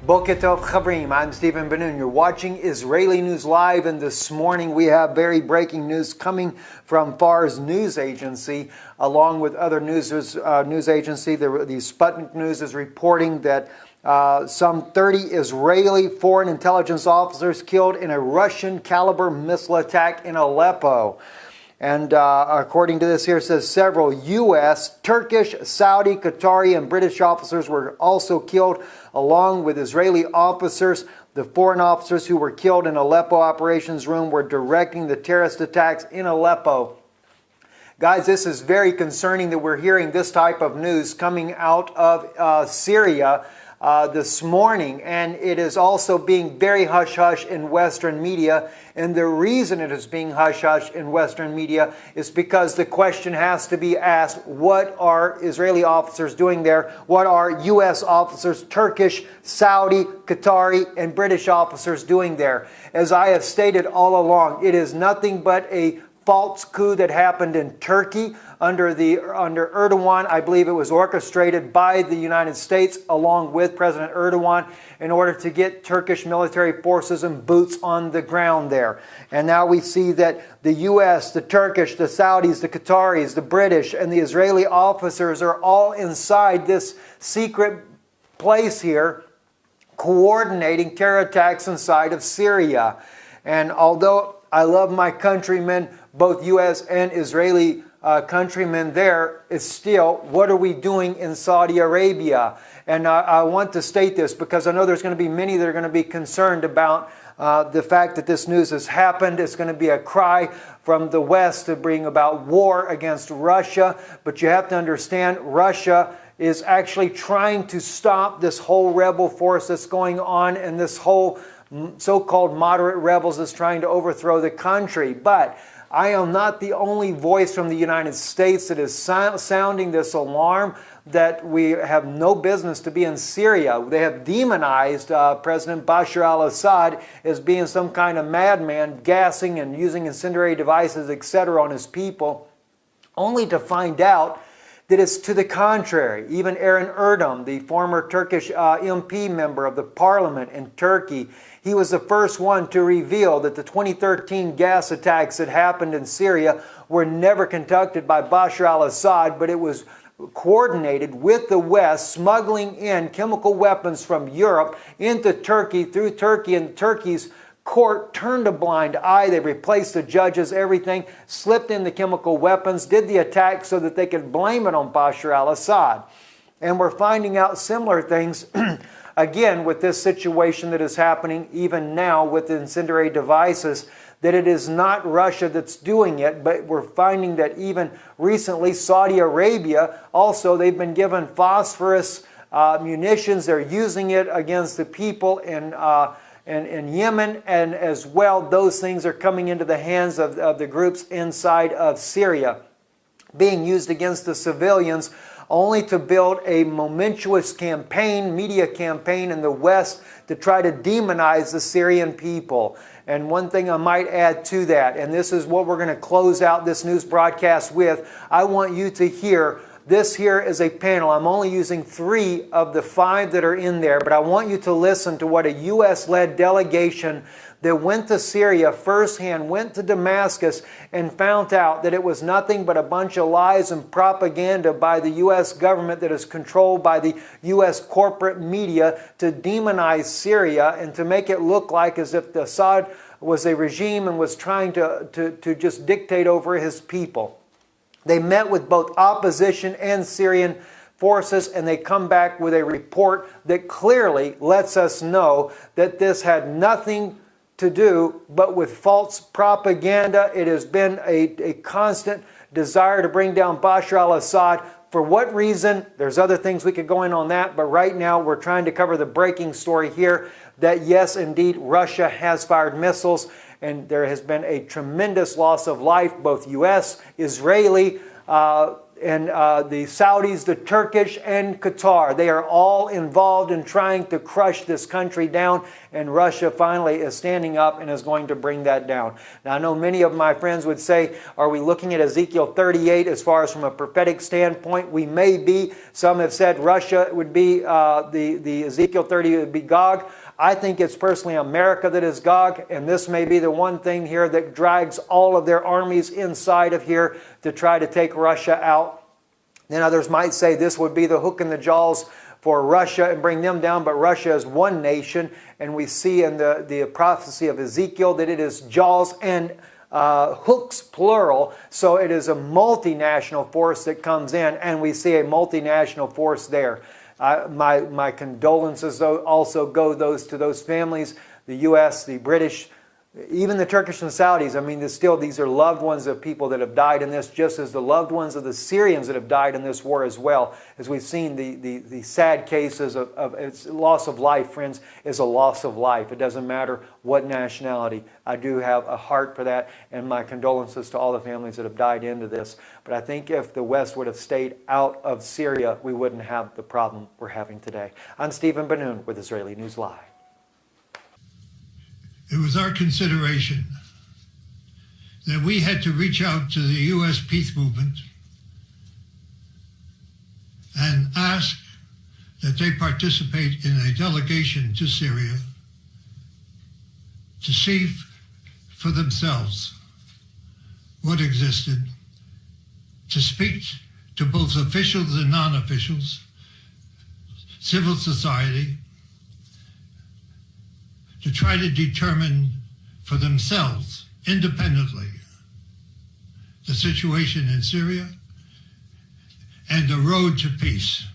Boker Tov Chavrim, I'm Stephen Ben-Nun. You're watching Israeli News Live, and this morning we have very breaking news coming from Fars News Agency, along with other news agency. The Sputnik News is reporting that some 30 Israeli foreign intelligence officers killed in a Russian-caliber missile attack in Aleppo. And according to this here, it says several U.S., Turkish, Saudi, Qatari, and British officers were also killed, along with Israeli officers. The foreign officers who were killed in Aleppo operations room were directing the terrorist attacks in Aleppo. Guys, this is very concerning that we're hearing this type of news coming out of Syria this morning, and it is also being very hush-hush in Western media. And the reason it is being hush-hush in Western media is because the question has to be asked, what are Israeli officers doing there? What are U.S. officers, Turkish, Saudi, Qatari, and British officers doing there? As I have stated all along, it is nothing but a false coup that happened in Turkey under Erdogan. I believe it was orchestrated by the United States along with President Erdogan in order to get Turkish military forces and boots on the ground there. And now we see that the U.S., the Turkish, the Saudis, the Qataris, the British, and the Israeli officers are all inside this secret place here, coordinating terror attacks inside of Syria. And although I love my countrymen, both U.S. and Israeli countrymen there, it's still, what are we doing in Saudi Arabia? And I want to state this because I know there's going to be many that are going to be concerned about the fact that this news has happened. It's going to be a cry from the West to bring about war against Russia. But you have to understand, Russia is actually trying to stop this whole rebel force that's going on, and this whole so-called moderate rebels is trying to overthrow the country. But I am not the only voice from the United States that is sounding this alarm that we have no business to be in Syria. They have demonized President Bashar al-Assad as being some kind of madman, gassing and using incendiary devices, etc. on his people, only to find out that it's to the contrary. Even Eren Erdem, the former Turkish MP member of the parliament in Turkey, he was the first one to reveal that the 2013 gas attacks that happened in Syria were never conducted by Bashar al-Assad, but it was coordinated with the West, smuggling in chemical weapons from Europe into Turkey, through Turkey, and Turkey's court turned a blind eye. They replaced the judges, everything, slipped in the chemical weapons, did the attack so that they could blame it on Bashar al-Assad. And we're finding out similar things again with this situation that is happening even now with the incendiary devices, that it is not Russia that's doing it, but we're finding that even recently Saudi Arabia, also they've been given phosphorus munitions. They're using it against the people in Yemen, and as well those things are coming into the hands of the groups inside of Syria, being used against the civilians, only to build a momentous campaign, media campaign in the West to try to demonize the Syrian people. And one thing I might add to that, and this is what we're going to close out this news broadcast with, I want you to hear, this here is a panel. I'm only using 3 of the 5 that are in there, but I want you to listen to what a U.S.-led delegation that went to Syria firsthand, went to Damascus, and found out that it was nothing but a bunch of lies and propaganda by the U.S. government that is controlled by the U.S. corporate media to demonize Syria and to make it look like as if Assad was a regime and was trying to just dictate over his people. They met with both opposition and Syrian forces, and they come back with a report that clearly lets us know that this had nothing to do but with false propaganda. It has been a constant desire to bring down Bashar al-Assad. For what reason? There's other things we could go in on that, but right now we're trying to cover the breaking story here that yes, indeed, Russia has fired missiles, and there has been a tremendous loss of life, both U.S., Israeli, the Saudis, the Turkish, and Qatar. They are all involved in trying to crush this country down, and Russia finally is standing up and is going to bring that down. Now, I know many of my friends would say, are we looking at Ezekiel 38 as far as from a prophetic standpoint? We may be. Some have said Russia would be, the Ezekiel 30 would be Gog. I think it's personally America that is Gog, and this may be the one thing here that drags all of their armies inside of here to try to take Russia out. Then others might say this would be the hook in the jaws for Russia and bring them down, but Russia is one nation, and we see in the prophecy of Ezekiel that it is jaws and hooks, plural, so it is a multinational force that comes in, and we see a multinational force there. My condolences also go to those families, the U.S., the British, even the Turkish and Saudis. I mean, these are loved ones of people that have died in this, just as the loved ones of the Syrians that have died in this war as well. As we've seen, the sad cases of it's loss of life, friends, is a loss of life. It doesn't matter what nationality. I do have a heart for that, and my condolences to all the families that have died into this. But I think if the West would have stayed out of Syria, we wouldn't have the problem we're having today. I'm Stephen Ben-Nun with Israeli News Live. It was our consideration that we had to reach out to the U.S. peace movement and ask that they participate in a delegation to Syria to see for themselves what existed, to speak to both officials and non-officials, civil society, to try to determine for themselves, independently, the situation in Syria and the road to peace.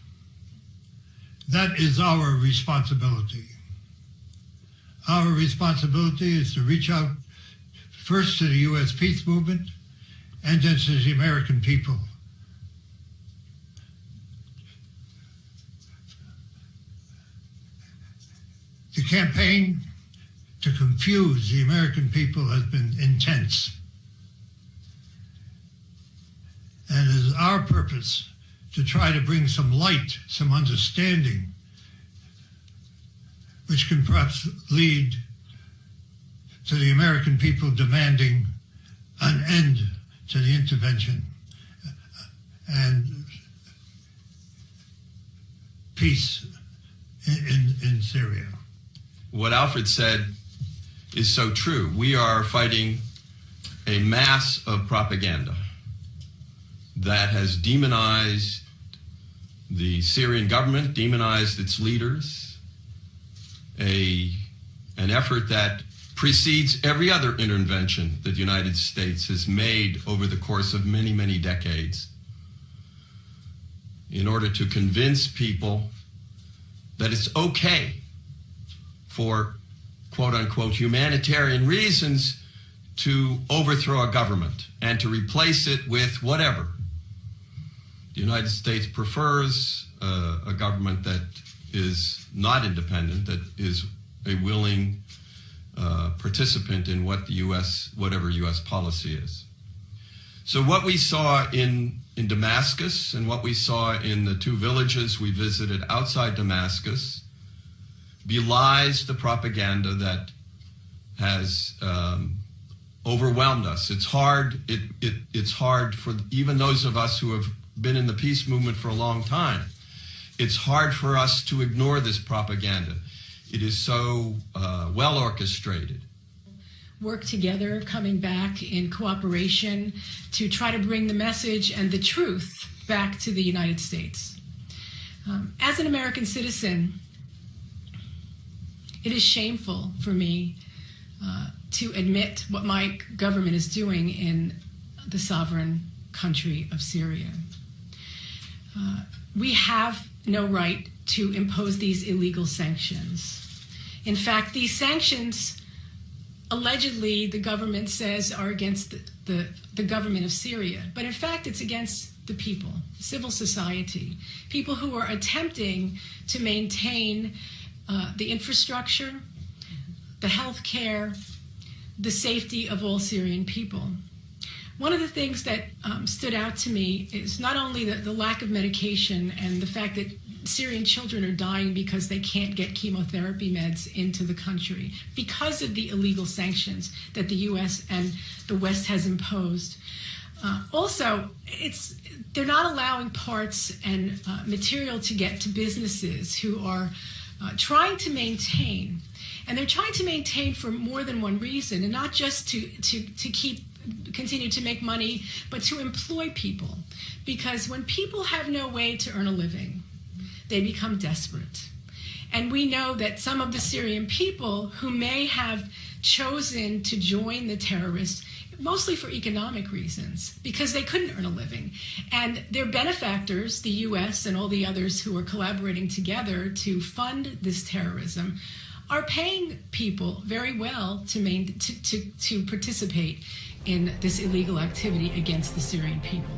That is our responsibility. Our responsibility is to reach out first to the U.S. peace movement and then to the American people. The campaign to confuse the American people has been intense. And it is our purpose to try to bring some light, some understanding, which can perhaps lead to the American people demanding an end to the intervention and peace in Syria. What Alfred said is so true. We are fighting a mass of propaganda that has demonized the Syrian government, demonized its leaders, an effort that precedes every other intervention that the United States has made over the course of many, many decades in order to convince people that it's okay for quote-unquote humanitarian reasons to overthrow a government and to replace it with whatever. The United States prefers a government that is not independent, that is a willing participant in what whatever U.S. policy is. So what we saw in Damascus and what we saw in the two villages we visited outside Damascus belies the propaganda that has overwhelmed us. It's hard. It's hard for even those of us who have been in the peace movement for a long time. It's hard for us to ignore this propaganda. It is so well orchestrated. Work together, coming back in cooperation to try to bring the message and the truth back to the United States. As an American citizen, it is shameful for me to admit what my government is doing in the sovereign country of Syria. We have no right to impose these illegal sanctions. In fact, these sanctions, allegedly, the government says are against the government of Syria. But in fact, it's against the people, civil society, people who are attempting to maintain the infrastructure, the health care, the safety of all Syrian people. One of the things that stood out to me is not only the lack of medication and the fact that Syrian children are dying because they can't get chemotherapy meds into the country because of the illegal sanctions that the U.S. and the West has imposed. Also, they're not allowing parts and material to get to businesses who are trying to maintain. And they're trying to maintain for more than one reason, and not just to continue to make money, but to employ people. Because when people have no way to earn a living, they become desperate. And we know that some of the Syrian people who may have chosen to join the terrorists, mostly for economic reasons, because they couldn't earn a living. And their benefactors, the U.S. and all the others who are collaborating together to fund this terrorism, are paying people very well to participate in this illegal activity against the Syrian people.